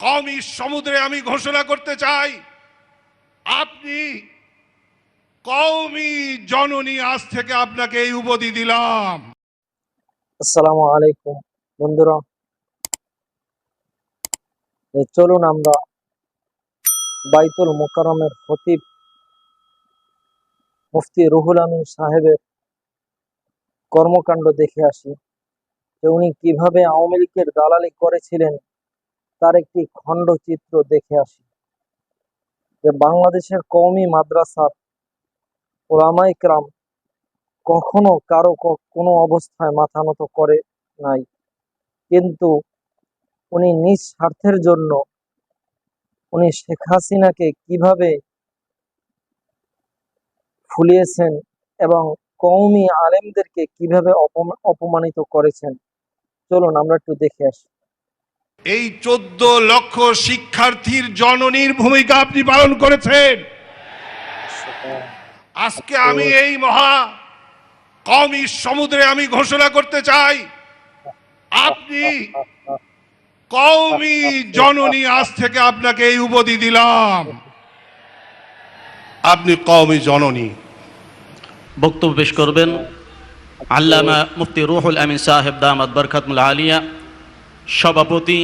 কওমি সমুদ্রে আমি ঘোষণা করতে চাই, আপনি কওমি জননী। আজ থেকে আপনাকে এই উপাধি দিলাম। আসসালামু আলাইকুম বন্ধুরা, চলুন আমরা বাইতুল মুকাররমের খতিব মুফতি রুহুল আমিন সাহেবের কর্মকাণ্ড দেখে আসি যে উনি কিভাবে আওয়ামী লীগের দালালি করেছিলেন তার একটি খণ্ডচিত্র দেখে আসি। যে বাংলাদেশের কওমি মাদ্রাসার উলামায়ে কেরাম কখনো কারো কোনো অবস্থায় মাথা নত করে নাই, কিন্তু উনি নিজ স্বার্থের জন্য উনি শেখ হাসিনাকে কিভাবে ফুলিয়েছেন এবং কওমি আলেমদেরকে কিভাবে অপমানিত করেছেন, চলুন আমরা একটু দেখে আসি। এই 14 লক্ষ শিক্ষার্থীর জননীর ভূমিকা আপনি পালন করেছেন। আজকে আমি এই মহা কওমি সমুদ্রে আমি ঘোষণা করতে চাই, আপনি কওমি জননী। আজ থেকে আপনাকে এই উপাধি দিলাম। আপনি কওমি জননী। বক্তব্য পেশ করবেন আল্লামা মুফতি রুহুল আমিন সাহেব দামাত বরকাতুল আলিয়া, সভাপতি